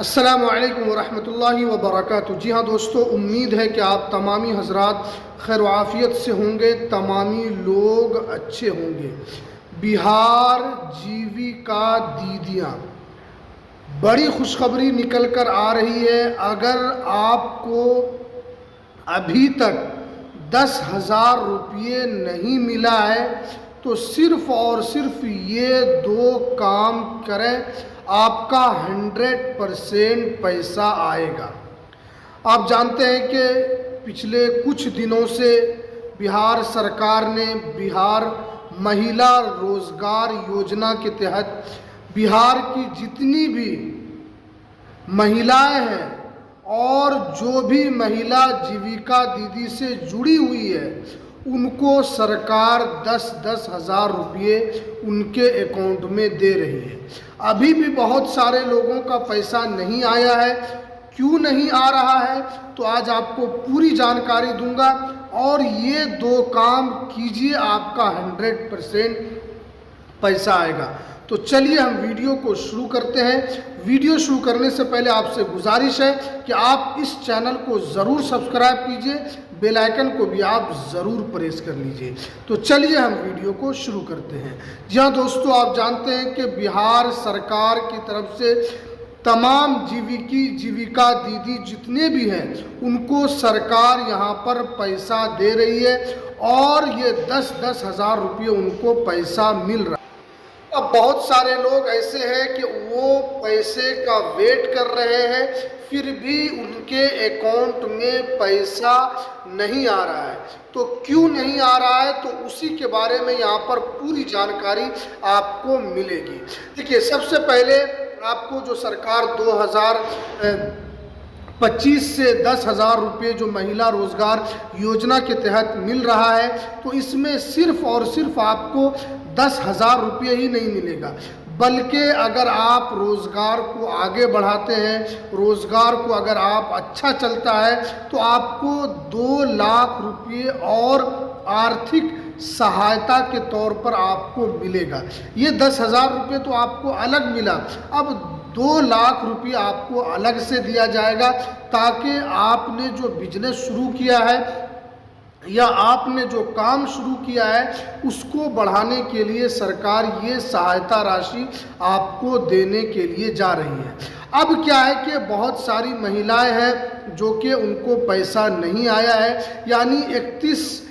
अस्सलामु अलैकुम वरहमतुल्लाहि वबरकातुहू। जी हाँ दोस्तों, उम्मीद है कि आप तमामी हजरात खैर आफियत से होंगे, तमामी लोग अच्छे होंगे। बिहार जीविका दीदियाँ बड़ी खुशखबरी निकल कर आ रही है। अगर आपको अभी तक 10,000 रुपये नहीं मिला है तो सिर्फ और सिर्फ ये दो काम करें, आपका 100% पैसा आएगा। आप जानते हैं कि पिछले कुछ दिनों से बिहार सरकार ने बिहार महिला रोजगार योजना के तहत बिहार की जितनी भी महिलाएं हैं और जो भी महिला जीविका दीदी से जुड़ी हुई है उनको सरकार 10-10 हज़ार रुपये उनके अकाउंट में दे रही है। अभी भी बहुत सारे लोगों का पैसा नहीं आया है। क्यों नहीं आ रहा है तो आज आपको पूरी जानकारी दूंगा और ये दो काम कीजिए, आपका 100% पैसा आएगा। तो चलिए हम वीडियो को शुरू करते हैं। वीडियो शुरू करने से पहले आपसे गुजारिश है कि आप इस चैनल को ज़रूर सब्सक्राइब कीजिए, बेल आइकन को भी आप ज़रूर प्रेस कर लीजिए। तो चलिए हम वीडियो को शुरू करते हैं। जी हाँ दोस्तों, आप जानते हैं कि बिहार सरकार की तरफ से तमाम जीविका दीदी जितने भी हैं उनको सरकार यहाँ पर पैसा दे रही है और ये 10-10 हज़ार रुपये उनको पैसा मिल रहा है। अब बहुत सारे लोग ऐसे हैं कि वो पैसे का वेट कर रहे हैं, फिर भी उनके अकाउंट में पैसा नहीं आ रहा है। तो क्यों नहीं आ रहा है तो उसी के बारे में यहाँ पर पूरी जानकारी आपको मिलेगी। देखिए, सबसे पहले आपको जो सरकार 2025 से 10,000 रुपये जो महिला रोजगार योजना के तहत मिल रहा है, तो इसमें सिर्फ और सिर्फ आपको 10,000 रुपये ही नहीं मिलेगा, बल्कि अगर आप रोज़गार को आगे बढ़ाते हैं, रोज़गार को अगर आप अच्छा चलता है तो आपको 2 लाख रुपये और आर्थिक सहायता के तौर पर आपको मिलेगा। ये 10,000 रुपये तो आपको अलग मिला, अब 2 लाख रुपये आपको अलग से दिया जाएगा ताकि आपने जो बिजनेस शुरू किया है या आपने जो काम शुरू किया है उसको बढ़ाने के लिए सरकार ये सहायता राशि आपको देने के लिए जा रही है। अब क्या है कि बहुत सारी महिलाएं हैं जो कि उनको पैसा नहीं आया है, यानी 31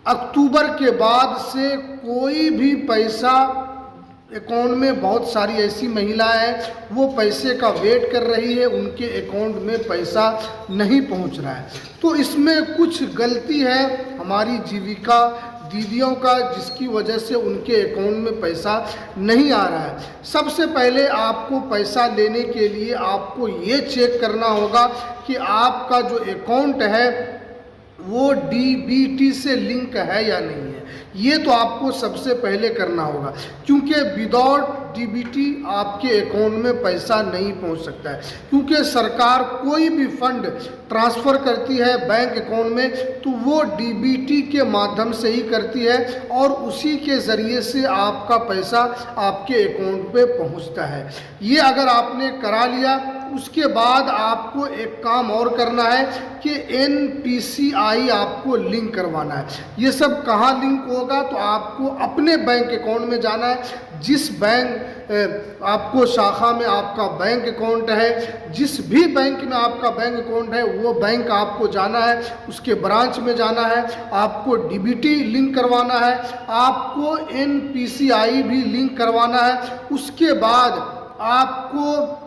अक्टूबर के बाद से कोई भी पैसा अकाउंट में, बहुत सारी ऐसी महिलाएं हैं वो पैसे का वेट कर रही है, उनके अकाउंट में पैसा नहीं पहुंच रहा है। तो इसमें कुछ गलती है हमारी जीविका दीदियों का, जिसकी वजह से उनके अकाउंट में पैसा नहीं आ रहा है। सबसे पहले आपको पैसा लेने के लिए आपको ये चेक करना होगा कि आपका जो अकाउंट है वो डीबीटी से लिंक है या नहीं है। ये तो आपको सबसे पहले करना होगा, क्योंकि विदाउट डीबीटी आपके अकाउंट में पैसा नहीं पहुंच सकता है। क्योंकि सरकार कोई भी फंड ट्रांसफ़र करती है बैंक अकाउंट में तो वो डीबीटी के माध्यम से ही करती है और उसी के ज़रिए से आपका पैसा आपके अकाउंट पे पहुंचता है। ये अगर आपने करा लिया, उसके बाद आपको एक काम और करना है कि NPCI आपको लिंक करवाना है। ये सब कहाँ लिंक होगा तो आपको अपने बैंक अकाउंट में जाना है। जिस बैंक आपको शाखा में आपका बैंक अकाउंट है, जिस भी बैंक में आपका बैंक अकाउंट है वो बैंक आपको जाना है, उसके ब्रांच में जाना है, आपको डीबीटी लिंक करवाना है, आपको NPCI भी लिंक करवाना है। उसके बाद आपको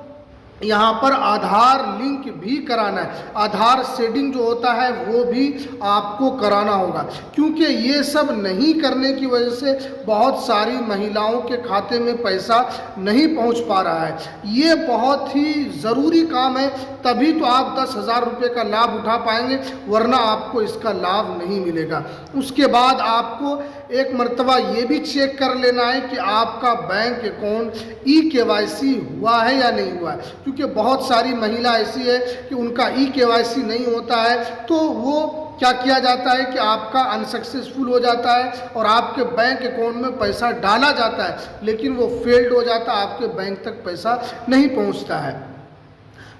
यहाँ पर आधार लिंक भी कराना है, आधार शेडिंग जो होता है वो भी आपको कराना होगा। क्योंकि ये सब नहीं करने की वजह से बहुत सारी महिलाओं के खाते में पैसा नहीं पहुँच पा रहा है। ये बहुत ही ज़रूरी काम है, तभी तो आप 10,000 रुपये का लाभ उठा पाएंगे, वरना आपको इसका लाभ नहीं मिलेगा। उसके बाद आपको एक मर्तबा ये भी चेक कर लेना है कि आपका बैंक अकाउंट EKYC हुआ है या नहीं हुआ है, क्योंकि बहुत सारी महिला ऐसी है कि उनका EKYC नहीं होता है तो वो क्या किया जाता है कि आपका अनसक्सेसफुल हो जाता है और आपके बैंक अकाउंट में पैसा डाला जाता है लेकिन वो फेल्ड हो जाता है, आपके बैंक तक पैसा नहीं पहुंचता है।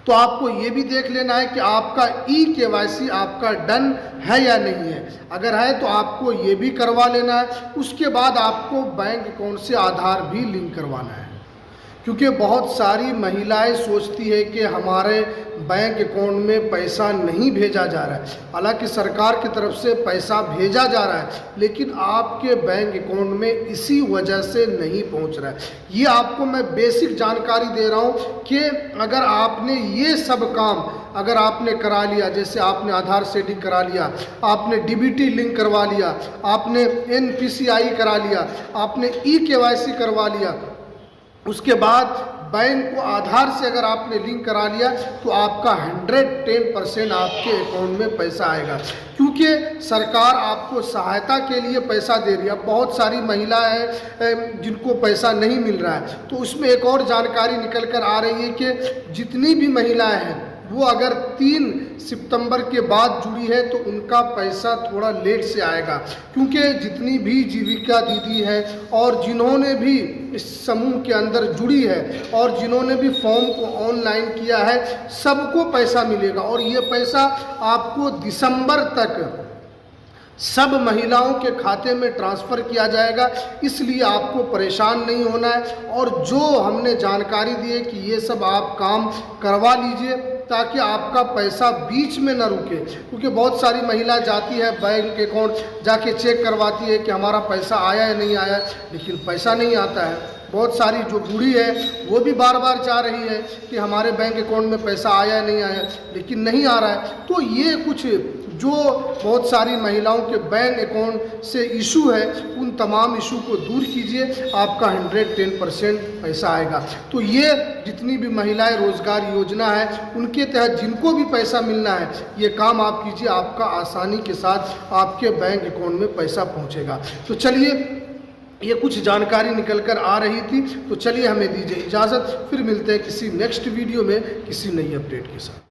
तो आपको ये भी देख लेना है कि आपका ई-केवाईसी आपका डन है या नहीं है। अगर है तो आपको ये भी करवा लेना है। उसके बाद आपको बैंक अकाउंट से आधार भी लिंक करवाना है, क्योंकि बहुत सारी महिलाएं सोचती है कि हमारे बैंक अकाउंट में पैसा नहीं भेजा जा रहा है। हालांकि सरकार की तरफ से पैसा भेजा जा रहा है, लेकिन आपके बैंक अकाउंट में इसी वजह से नहीं पहुंच रहा है। ये आपको मैं बेसिक जानकारी दे रहा हूं कि अगर आपने ये सब काम अगर आपने करा लिया, जैसे आपने आधार सेटिंग करा लिया, आपने डीबीटी लिंक करवा लिया, आपने एनपीसीआई करा लिया, आपने ई-केवाईसी करवा लिया, उसके बाद बैंक को आधार से अगर आपने लिंक करा लिया, तो आपका 110% आपके अकाउंट में पैसा आएगा, क्योंकि सरकार आपको सहायता के लिए पैसा दे रही है। अब बहुत सारी महिलाएं हैं जिनको पैसा नहीं मिल रहा है, तो उसमें एक और जानकारी निकल कर आ रही है कि जितनी भी महिलाएं हैं वो अगर 3 सितंबर के बाद जुड़ी है तो उनका पैसा थोड़ा लेट से आएगा, क्योंकि जितनी भी जीविका दीदी है और जिन्होंने भी इस समूह के अंदर जुड़ी है और जिन्होंने भी फॉर्म को ऑनलाइन किया है, सबको पैसा मिलेगा। और ये पैसा आपको दिसंबर तक सब महिलाओं के खाते में ट्रांसफ़र किया जाएगा, इसलिए आपको परेशान नहीं होना है। और जो हमने जानकारी दी है कि ये सब आप काम करवा लीजिए ताकि आपका पैसा बीच में न रुके, क्योंकि बहुत सारी महिला जाती है बैंक अकाउंट जाके चेक करवाती है कि हमारा पैसा आया या नहीं आया, लेकिन पैसा नहीं आता है। बहुत सारी जो बूढ़ी है वो भी बार बार चाह रही है कि हमारे बैंक अकाउंट में पैसा आया या नहीं आया, लेकिन नहीं आ रहा है। तो ये कुछ जो बहुत सारी महिलाओं के बैंक अकाउंट से इशू है, उन तमाम इशू को दूर कीजिए, आपका 110% पैसा आएगा। तो ये जितनी भी महिलाएं रोजगार योजना है उनके तहत जिनको भी पैसा मिलना है, ये काम आप कीजिए, आपका आसानी के साथ आपके बैंक अकाउंट में पैसा पहुंचेगा। तो चलिए, ये कुछ जानकारी निकल कर आ रही थी, तो चलिए हमें दीजिए इजाज़त, फिर मिलते हैं किसी नेक्स्ट वीडियो में किसी नई अपडेट के साथ।